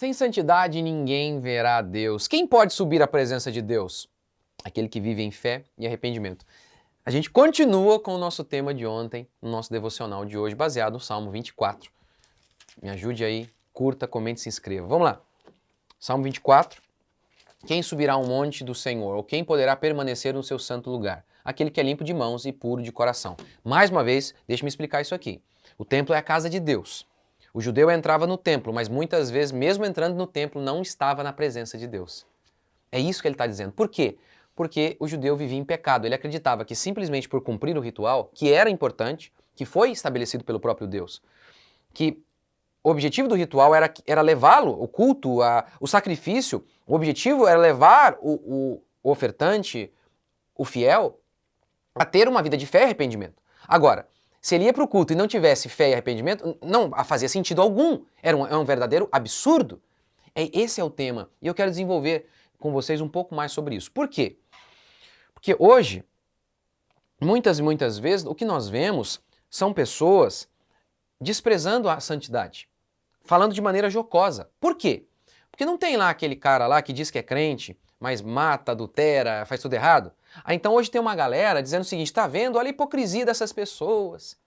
Sem santidade ninguém verá a Deus. Quem pode subir à presença de Deus? Aquele que vive em fé e arrependimento. A gente continua com o nosso tema de ontem, no nosso devocional de hoje, baseado no Salmo 24. Me ajude aí, curta, comente, se inscreva. Vamos lá. Salmo 24. Quem subirá ao monte do Senhor, ou quem poderá permanecer no seu santo lugar? Aquele que é limpo de mãos e puro de coração. Mais uma vez, deixe-me explicar isso aqui. O templo é a casa de Deus. O judeu entrava no templo, mas muitas vezes, mesmo entrando no templo, não estava na presença de Deus. É isso que ele está dizendo. Por quê? Porque o judeu vivia em pecado. Ele acreditava que simplesmente por cumprir o ritual, que era importante, que foi estabelecido pelo próprio Deus, que o objetivo do ritual era levá-lo, o culto, o sacrifício, o objetivo era levar o ofertante, o fiel, a ter uma vida de fé e arrependimento. Agora, se ele ia para o culto e não tivesse fé e arrependimento, não fazia sentido algum. É um verdadeiro absurdo. Esse é o tema. E eu quero desenvolver com vocês um pouco mais sobre isso. Por quê? Porque hoje, muitas e muitas vezes, o que nós vemos são pessoas desprezando a santidade, falando de maneira jocosa. Por quê? Porque não tem lá aquele cara lá que diz que é crente, mas mata, adultera, faz tudo errado. Então hoje tem uma galera dizendo o seguinte, tá vendo? Olha a hipocrisia dessas pessoas.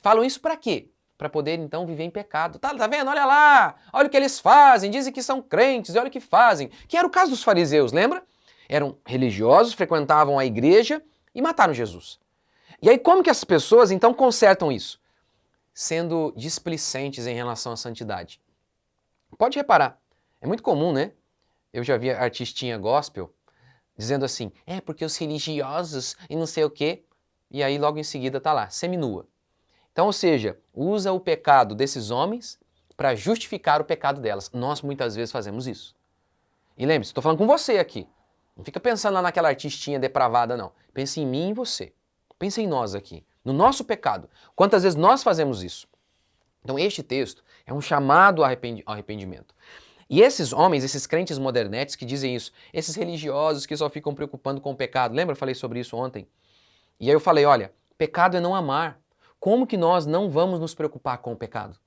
Falam isso pra quê? Pra poder então viver em pecado. Tá vendo? Olha lá! Olha o que eles fazem, dizem que são crentes, olha o que fazem. Que era o caso dos fariseus, lembra? Eram religiosos, frequentavam a igreja e mataram Jesus. E aí como que essas pessoas então consertam isso? Sendo displicentes em relação à santidade. Pode reparar, é muito comum, né? Eu já vi artistinha gospel dizendo assim, porque os religiosos e não sei o quê, e aí logo em seguida tá lá, seminua. Então, ou seja, usa o pecado desses homens para justificar o pecado delas. Nós muitas vezes fazemos isso. E lembre-se, estou falando com você aqui. Não fica pensando lá naquela artistinha depravada, não. Pense em mim e em você. Pense em nós aqui, no nosso pecado. Quantas vezes nós fazemos isso? Então, este texto é um chamado ao arrependimento. E esses homens, esses crentes modernetes que dizem isso, esses religiosos que só ficam preocupando com o pecado, lembra? Eu falei sobre isso ontem. E aí eu falei, olha, pecado é não amar. Como que nós não vamos nos preocupar com o pecado?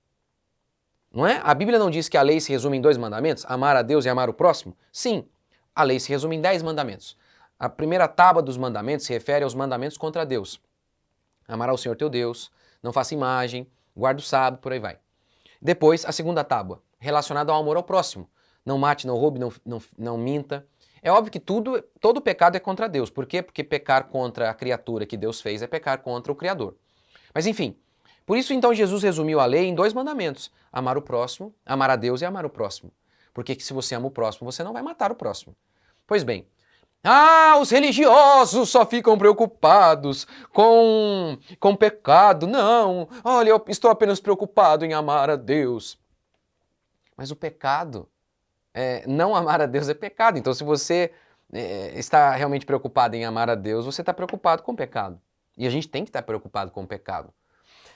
Não é? A Bíblia não diz que a lei se resume em 2 mandamentos? Amar a Deus e amar o próximo? Sim, a lei se resume em 10 mandamentos. A primeira tábua dos mandamentos se refere aos mandamentos contra Deus. Amará o Senhor teu Deus, não faça imagem, guarda o sábado, por aí vai. Depois, a segunda tábua, relacionada ao amor ao próximo. Não mate, não roube, não minta. É óbvio que todo pecado é contra Deus. Por quê? Porque pecar contra a criatura que Deus fez é pecar contra o Criador. Mas enfim, por isso então Jesus resumiu a lei em 2 mandamentos. Amar o próximo, amar a Deus e amar o próximo. Porque se você ama o próximo, você não vai matar o próximo. Pois bem, os religiosos só ficam preocupados com pecado. Não, olha, eu estou apenas preocupado em amar a Deus. Mas o pecado, não amar a Deus é pecado. Então se você está realmente preocupado em amar a Deus, você está preocupado com o pecado. E a gente tem que estar preocupado com o pecado.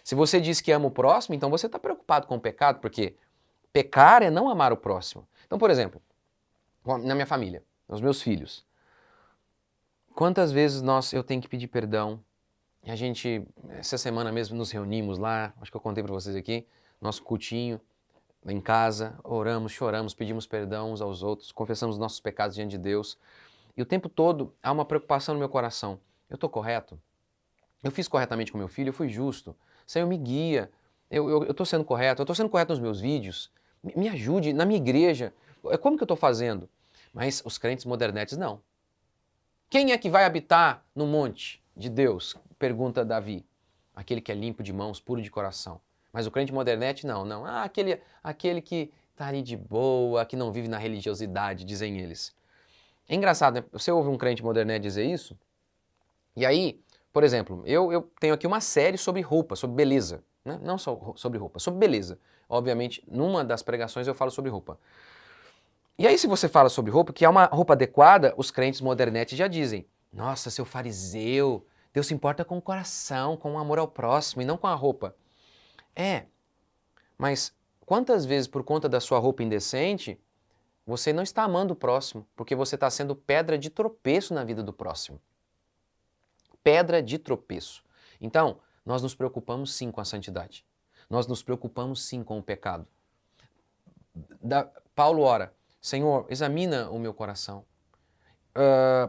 Se você diz que ama o próximo, então você está preocupado com o pecado, porque pecar é não amar o próximo. Então, por exemplo, na minha família, os meus filhos, quantas vezes eu tenho que pedir perdão? A gente, essa semana mesmo, nos reunimos lá, acho que eu contei para vocês aqui, nosso cultinho, em casa, oramos, choramos, pedimos perdão uns aos outros, confessamos nossos pecados diante de Deus. E o tempo todo há uma preocupação no meu coração. Eu estou correto? Eu fiz corretamente com meu filho? Eu fui justo? Senhor, me guia. Eu estou sendo correto? Eu estou sendo correto nos meus vídeos? Me ajude na minha igreja. Como que eu estou fazendo? Mas os crentes modernetes não. Quem é que vai habitar no monte de Deus? Pergunta Davi. Aquele que é limpo de mãos, puro de coração. Mas o crente modernete não. Aquele que está ali de boa, que não vive na religiosidade, dizem eles. É engraçado, né? Você ouve um crente modernete dizer isso, e aí, por exemplo, eu tenho aqui uma série sobre roupa, sobre beleza. Né? Não só sobre roupa, sobre beleza. Obviamente, numa das pregações eu falo sobre roupa. E aí, se você fala sobre roupa, que é uma roupa adequada, os crentes modernetes já dizem, nossa, seu fariseu, Deus se importa com o coração, com o amor ao próximo e não com a roupa. Mas quantas vezes por conta da sua roupa indecente, você não está amando o próximo, porque você está sendo pedra de tropeço na vida do próximo. Pedra de tropeço. Então, nós nos preocupamos sim com a santidade. Nós nos preocupamos sim com o pecado. Paulo ora, Senhor, examina o meu coração.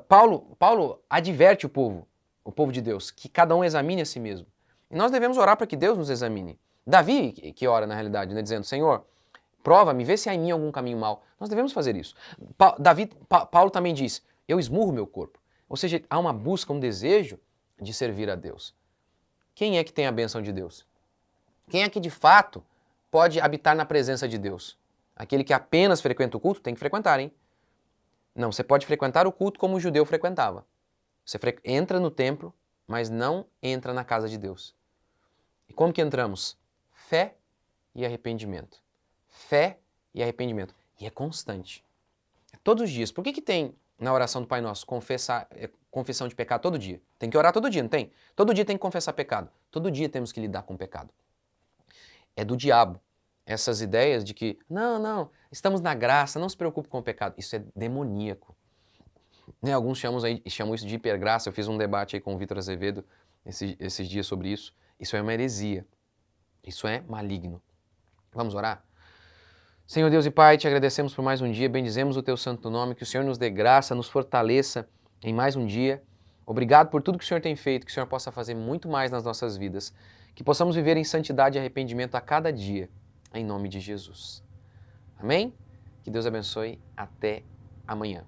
Paulo adverte o povo de Deus, que cada um examine a si mesmo. E nós devemos orar para que Deus nos examine. Davi, que ora na realidade, né, dizendo, Senhor, prova-me, vê se há em mim algum caminho mau. Nós devemos fazer isso. Paulo também diz, eu esmurro meu corpo. Ou seja, há uma busca, um desejo de servir a Deus. Quem é que tem a bênção de Deus? Quem é que de fato pode habitar na presença de Deus? Aquele que apenas frequenta o culto tem que frequentar, hein? Não, você pode frequentar o culto como o judeu frequentava. Você entra no templo, mas não entra na casa de Deus. E como que entramos? Fé e arrependimento. Fé e arrependimento. E é constante. Todos os dias. Por que tem na oração do Pai Nosso confissão de pecado todo dia? Tem que orar todo dia, não tem? Todo dia tem que confessar pecado. Todo dia temos que lidar com o pecado. É do diabo. Essas ideias de que, não, estamos na graça, não se preocupe com o pecado. Isso é demoníaco. Né, alguns chamam isso de hipergraça. Eu fiz um debate aí com o Vitor Azevedo esses dias sobre isso. Isso é uma heresia. Isso é maligno. Vamos orar? Senhor Deus e Pai, te agradecemos por mais um dia, bendizemos o teu santo nome, que o Senhor nos dê graça, nos fortaleça em mais um dia. Obrigado por tudo que o Senhor tem feito, que o Senhor possa fazer muito mais nas nossas vidas, que possamos viver em santidade e arrependimento a cada dia, em nome de Jesus. Amém? Que Deus abençoe. Até amanhã.